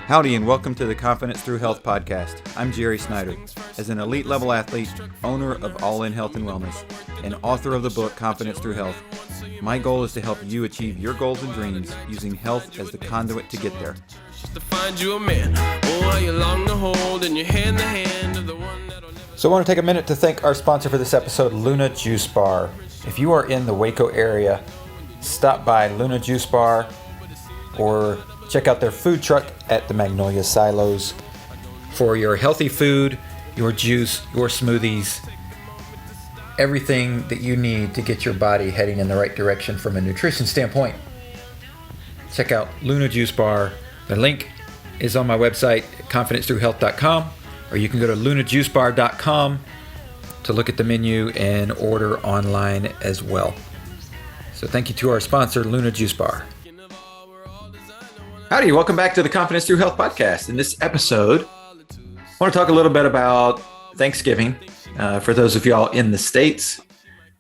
Howdy and welcome to the Confidence Through Health podcast. I'm Jerry Snyder. As an elite level athlete, owner of All In Health and Wellness, and author of the book Confidence Through Health, my goal is to help you achieve your goals and dreams using health as the conduit to get there. So I want to take a minute to thank our sponsor for this episode, Luna Juice Bar. If you are in the Waco area, stop by Luna Juice Bar or check out their food truck at the Magnolia Silos for your healthy food, your juice, your smoothies, everything that you need to get your body heading in the right direction from a nutrition standpoint. Check out Luna Juice Bar. The link is on my website, confidencethroughhealth.com, or you can go to lunajuicebar.com to look at the menu and order online as well. So thank you to our sponsor, Luna Juice Bar. Howdy, welcome back to the Confidence Through Health podcast. In this episode, I want to talk a little bit about Thanksgiving for those of y'all in the States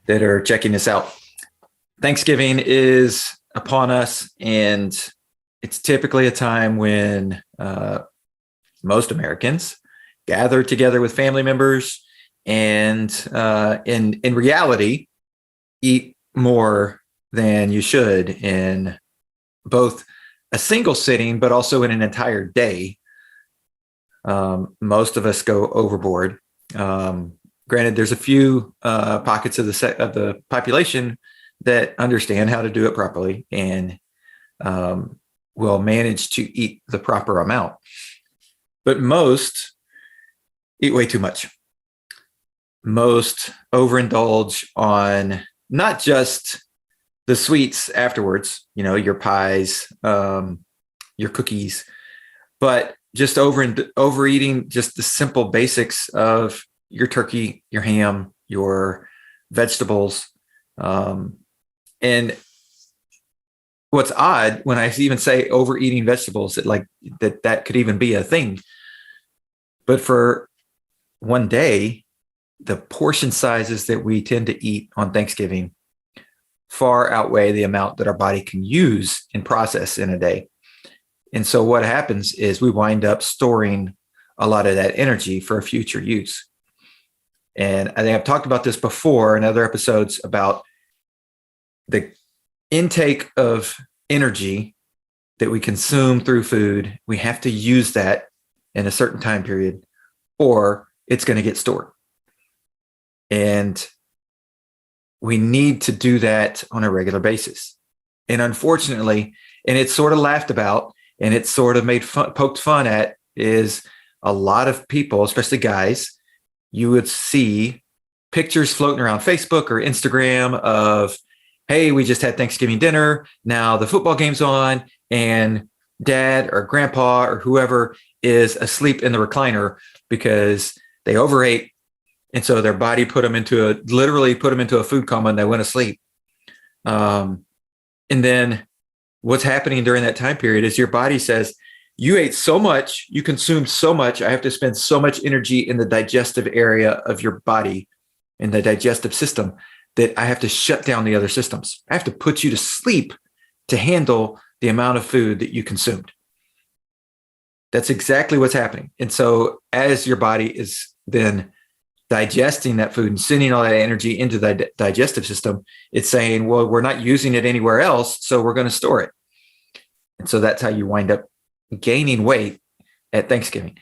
that are checking this out. Thanksgiving is upon us, and it's typically a time when most Americans gather together with family members and in reality, eat more than you should in both a single sitting, but also in an entire day. Most of us go overboard. Granted, there's a few pockets of the population that understand how to do it properly and will manage to eat the proper amount. But most eat way too much. Most overindulge on not just the sweets afterwards, your pies, your cookies, but just overeating just the simple basics of your turkey, your ham, your vegetables. And what's odd when I even say overeating vegetables, that could even be a thing. But for one day, the portion sizes that we tend to eat on Thanksgiving far outweigh the amount that our body can use and process in a day. And so what happens is we wind up storing a lot of that energy for future use. And I think I've talked about this before in other episodes about the intake of energy that we consume through food. We have to use that in a certain time period, or it's going to get stored. And we need to do that on a regular basis. And unfortunately, and it's sort of laughed about and it's sort of poked fun at, is a lot of people, especially guys, you would see pictures floating around Facebook or Instagram of, hey, we just had Thanksgiving dinner. Now the football game's on and dad or grandpa or whoever is asleep in the recliner because they overate. And so their body literally put them into a food coma and they went to sleep. And then what's happening during that time period is your body says, you ate so much, you consumed so much, I have to spend so much energy in the digestive area of your body, in the digestive system, that I have to shut down the other systems. I have to put you to sleep to handle the amount of food that you consumed. That's exactly what's happening. And so as your body is then digesting that food and sending all that energy into the digestive system, it's saying, well, we're not using it anywhere else, so we're going to store it. And so that's how you wind up gaining weight at Thanksgiving.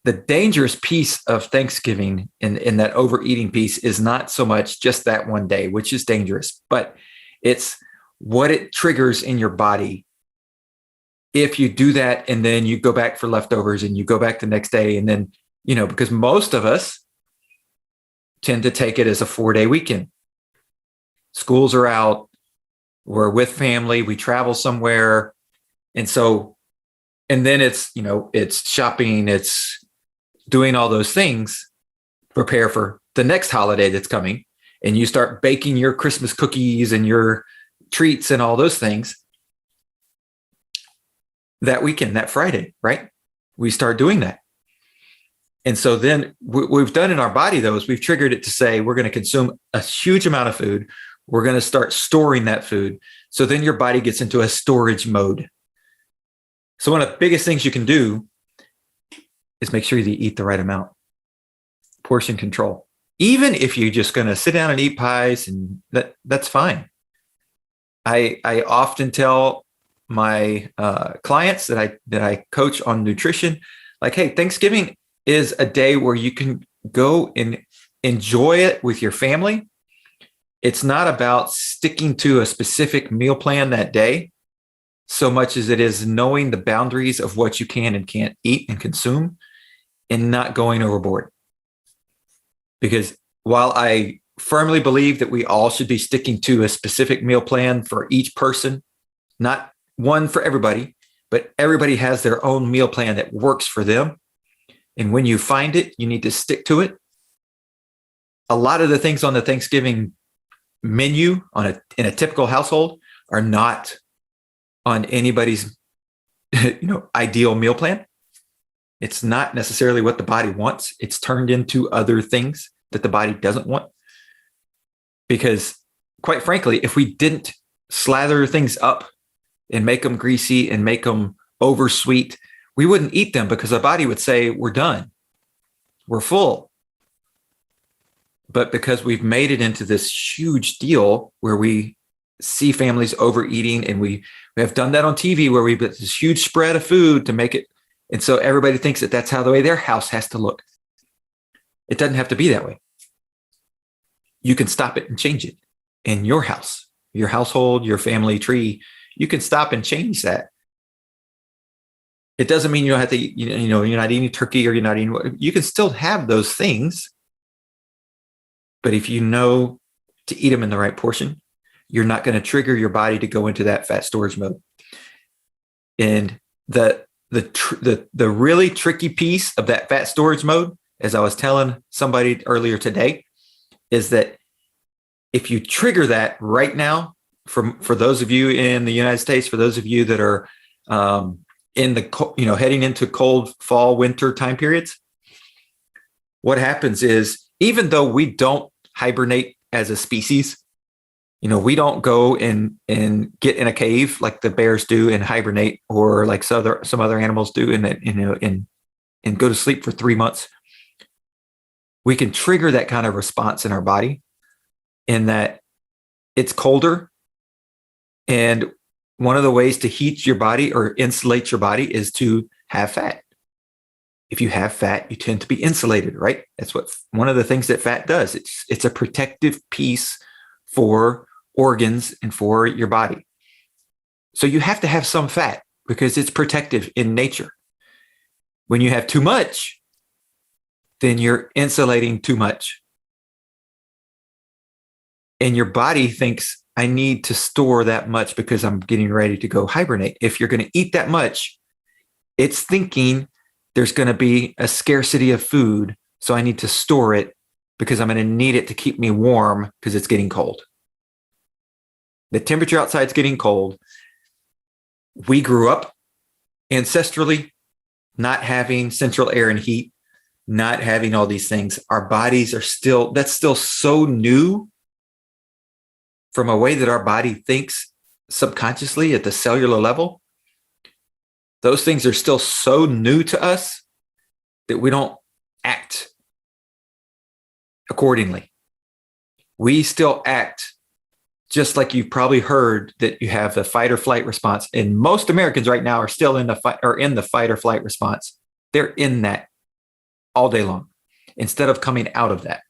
The dangerous piece of Thanksgiving in that overeating piece is not so much just that one day, which is dangerous, but it's what it triggers in your body if you do that and then you go back for leftovers and you go back the next day. And then, because most of us tend to take it as a 4-day weekend. Schools are out, we're with family, we travel somewhere. And then it's shopping, it's doing all those things, prepare for the next holiday that's coming. And you start baking your Christmas cookies and your treats and all those things that weekend, that Friday, right? We start doing that. And so then what we've done in our body, though, is we've triggered it to say we're going to consume a huge amount of food. We're going to start storing that food. So then your body gets into a storage mode. So one of the biggest things you can do is make sure you eat the right amount. Portion control. Even if you're just going to sit down and eat pies, and that's fine. I often tell my clients that I coach on nutrition, like, hey, Thanksgiving is a day where you can go and enjoy it with your family. It's not about sticking to a specific meal plan that day so much as it is knowing the boundaries of what you can and can't eat and consume and not going overboard. Because while I firmly believe that we all should be sticking to a specific meal plan for each person, not one for everybody, but everybody has their own meal plan that works for them. And when you find it, you need to stick to it. A lot of the things on the Thanksgiving menu in a typical household are not on anybody's ideal meal plan. It's not necessarily what the body wants. It's turned into other things that the body doesn't want. Because quite frankly, if we didn't slather things up and make them greasy and make them oversweet, we wouldn't eat them because our body would say, we're done. We're full. But because we've made it into this huge deal where we see families overeating, and we have done that on TV where we've got this huge spread of food to make it. And so everybody thinks that that's how the way their house has to look. It doesn't have to be that way. You can stop it and change it in your house, your household, your family tree. You can stop and change that. It doesn't mean you don't have to, you're not eating turkey or you're not eating, you can still have those things. But if you know to eat them in the right portion, you're not going to trigger your body to go into that fat storage mode. And the really tricky piece of that fat storage mode, as I was telling somebody earlier today, is that if you trigger that right now, for those of you in the United States, for those of you that are in the heading into cold fall, winter time periods, what happens is, even though we don't hibernate as a species, we don't go and get in a cave like the bears do and hibernate, or like some other animals do, and go to sleep for 3 months. We can trigger that kind of response in our body in that it's colder. And one of the ways to heat your body or insulate your body is to have fat. If you have fat, you tend to be insulated, right? That's one of the things that fat does. It's a protective piece for organs and for your body. So you have to have some fat because it's protective in nature. When you have too much, then you're insulating too much. And your body thinks, I need to store that much because I'm getting ready to go hibernate. If you're going to eat that much, it's thinking there's going to be a scarcity of food, so I need to store it because I'm going to need it to keep me warm because it's getting cold. The temperature outside is getting cold. We grew up ancestrally not having central air and heat, not having all these things. Our bodies are that's still so new from a way that our body thinks subconsciously at the cellular level. Those things are still so new to us that we don't act accordingly. We still act just like you've probably heard that you have the fight or flight response. And most Americans right now are still in the fight or flight response. They're in that all day long instead of coming out of that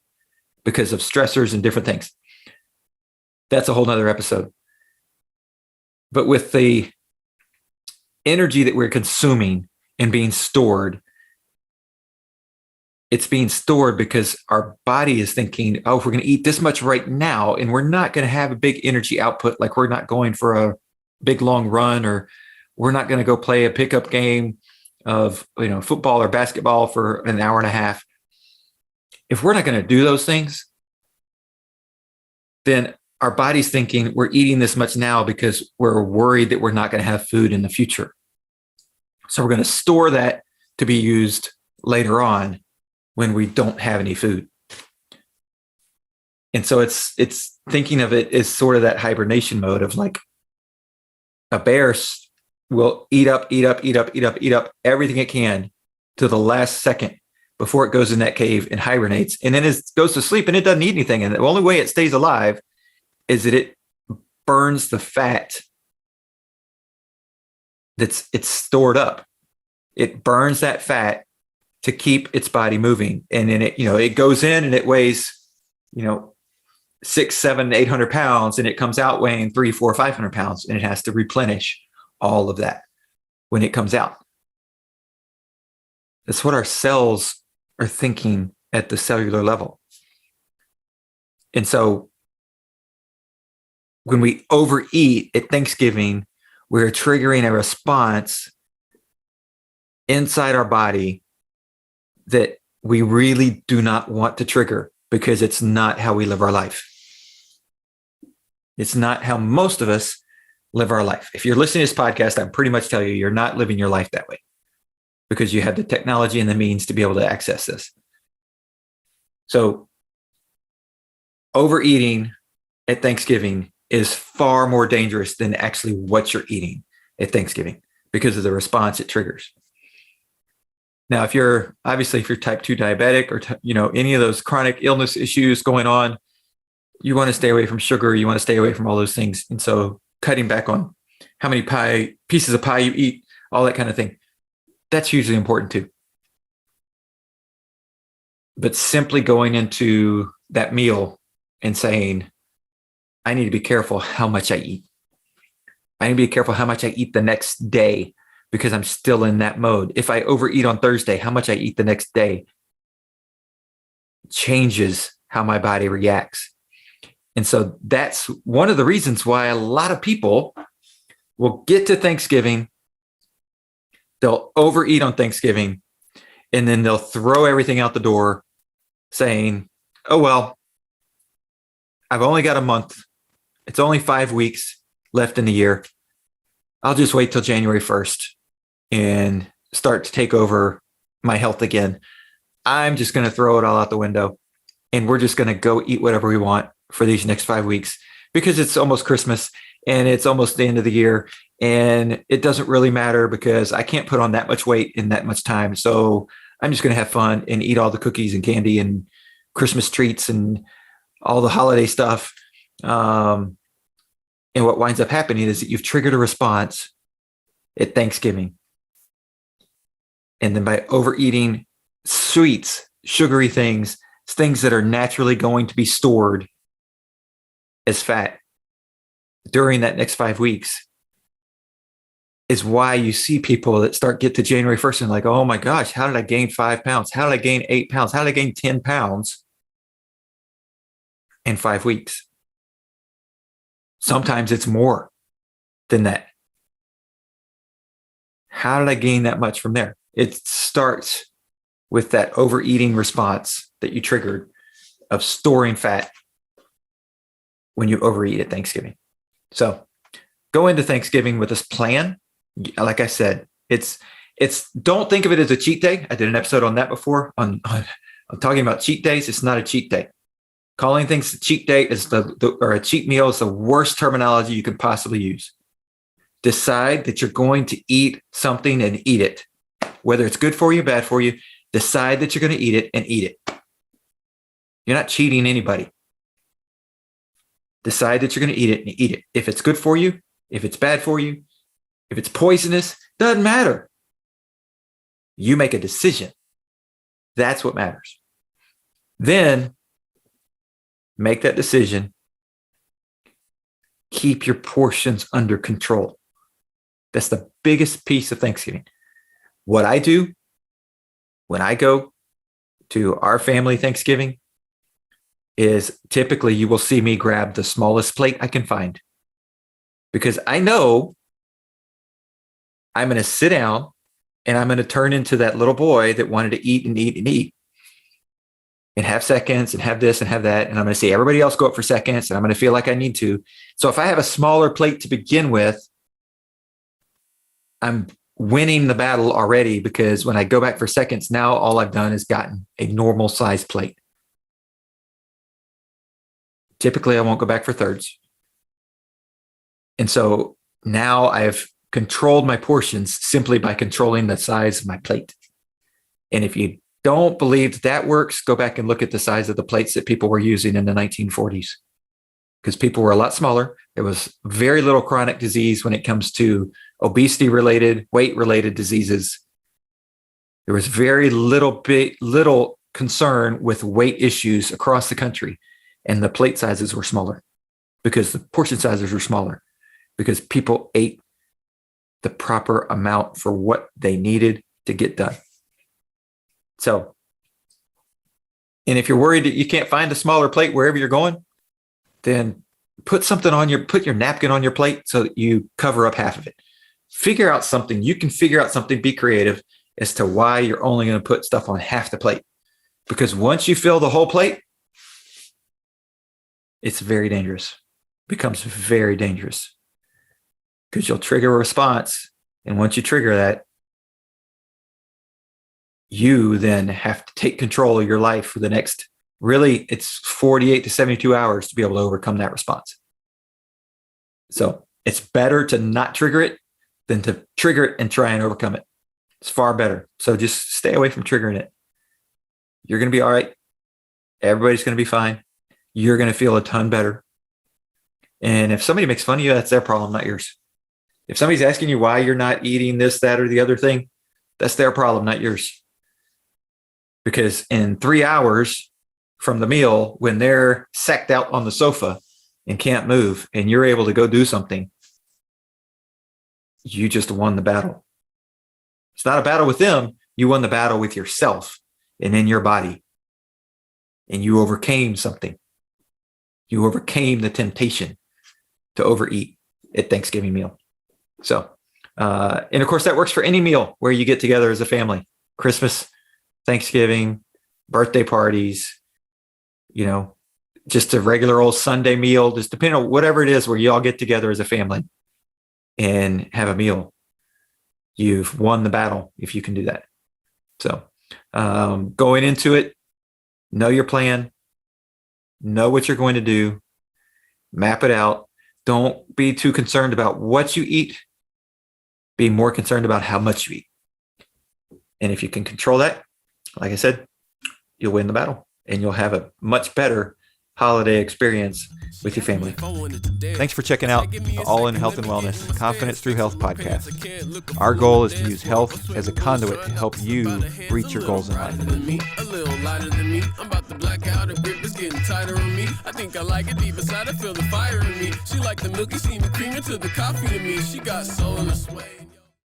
because of stressors and different things. That's a whole nother episode. But with the energy that we're consuming and being stored, it's being stored because our body is thinking, oh, if we're going to eat this much right now, and we're not going to have a big energy output, like we're not going for a big long run, or we're not going to go play a pickup game of football or basketball for an hour and a half. If we're not going to do those things, then our body's thinking we're eating this much now because we're worried that we're not going to have food in the future. So we're going to store that to be used later on when we don't have any food. And so it's thinking of it as sort of that hibernation mode of like a bear will eat up everything it can to the last second before it goes in that cave and hibernates. And then it goes to sleep and it doesn't eat anything. And the only way it stays alive is that it burns the fat it's stored up. It burns that fat to keep its body moving. And then it goes in and it weighs, 600, 700, 800 pounds, and it comes out weighing 300, 400, 500 pounds, and it has to replenish all of that when it comes out. That's what our cells are thinking at the cellular level. And so when we overeat at Thanksgiving, we're triggering a response inside our body that we really do not want to trigger, because it's not how we live our life. It's not how most of us live our life. If you're listening to this podcast, I'm pretty much telling you, you're not living your life that way, because you have the technology and the means to be able to access this. So overeating at Thanksgiving is far more dangerous than actually what you're eating at Thanksgiving, because of the response it triggers. Now, if you're type 2 diabetic, or any of those chronic illness issues going on, you want to stay away from sugar. You want to stay away from all those things. And so cutting back on how many pieces of pie you eat, all that kind of thing, that's hugely important too. But simply going into that meal and saying, I need to be careful how much I eat. I need to be careful how much I eat the next day, because I'm still in that mode. If I overeat on Thursday, how much I eat the next day changes how my body reacts. And so that's one of the reasons why a lot of people will get to Thanksgiving, they'll overeat on Thanksgiving, and then they'll throw everything out the door saying, oh, well, I've only got a month. It's only 5 weeks left in the year. I'll just wait till January 1st and start to take over my health again. I'm just going to throw it all out the window, and we're just going to go eat whatever we want for these next 5 weeks, because it's almost Christmas and it's almost the end of the year, and it doesn't really matter because I can't put on that much weight in that much time. So I'm just going to have fun and eat all the cookies and candy and Christmas treats and all the holiday stuff. And what winds up happening is that you've triggered a response at Thanksgiving. And then by overeating sweets, sugary things that are naturally going to be stored as fat during that next 5 weeks, is why you see people that get to January 1st and like, oh my gosh, how did I gain 5 pounds? How did I gain 8 pounds? How did I gain 10 pounds in 5 weeks? Sometimes it's more than that. How did I gain that much from there? It starts with that overeating response that you triggered of storing fat when you overeat at Thanksgiving. So go into Thanksgiving with this plan. Like I said, it's don't think of it as a cheat day. I did an episode on that before on talking about cheat days. It's not a cheat day. Calling things a cheat day or a cheat meal is the worst terminology you could possibly use. Decide that you're going to eat something and eat it. Whether it's good for you, bad for you, decide that you're going to eat it and eat it. You're not cheating anybody. Decide that you're going to eat it and eat it. If it's good for you, if it's bad for you, if it's poisonous, doesn't matter. You make a decision. That's what matters. Then make that decision. Keep your portions under control. That's the biggest piece of Thanksgiving. What I do when I go to our family Thanksgiving is typically you will see me grab the smallest plate I can find, because I know I'm going to sit down and I'm going to turn into that little boy that wanted to eat and eat and eat and have seconds and have this and have that. And I'm going to see everybody else go up for seconds, and I'm going to feel like I need to. So if I have a smaller plate to begin with, I'm winning the battle already, because when I go back for seconds, now all I've done is gotten a normal size plate. Typically, I won't go back for thirds. And so now I've controlled my portions simply by controlling the size of my plate. And if you don't believe that works, go back and look at the size of the plates that people were using in the 1940s, because people were a lot smaller. There was very little chronic disease when it comes to obesity related, weight related diseases. There was very little concern with weight issues across the country. And the plate sizes were smaller because the portion sizes were smaller, because people ate the proper amount for what they needed to get done. So, and if you're worried that you can't find a smaller plate wherever you're going, then put your napkin on your plate so that you cover up half of it. Figure out something. You can figure out something, be creative as to why you're only going to put stuff on half the plate. Because once you fill the whole plate, it's very dangerous. It becomes very dangerous because you'll trigger a response. And once you trigger that, you then have to take control of your life for the next, really, it's 48 to 72 hours to be able to overcome that response. So it's better to not trigger it than to trigger it and try and overcome it. It's far better. So just stay away from triggering it. You're going to be all right. Everybody's going to be fine. You're going to feel a ton better. And if somebody makes fun of you, that's their problem, not yours. If somebody's asking you why you're not eating this, that, or the other thing, that's their problem, not yours. Because in 3 hours from the meal, when they're sacked out on the sofa and can't move, and you're able to go do something, you just won the battle. It's not a battle with them. You won the battle with yourself and in your body. And you overcame something. You overcame the temptation to overeat at Thanksgiving meal. So, and of course, that works for any meal where you get together as a family. Christmas, Thanksgiving, birthday parties, just a regular old Sunday meal, just depending on whatever it is where you all get together as a family and have a meal. You've won the battle if you can do that. So going into it, know your plan, know what you're going to do, map it out. Don't be too concerned about what you eat. Be more concerned about how much you eat. And if you can control that, like I said, you'll win the battle and you'll have a much better holiday experience with your family. Thanks for checking out the All in Health and Wellness Confidence Through Health podcast. Our goal is to use health as a conduit to help you reach your goals in life. A little lighter than me. I'm about to black out. Her grip is getting tighter on me. I think I like it deep inside. I feel the fire in me. She like the milky, see me creaming to the coffee to me. She got soul in her sway.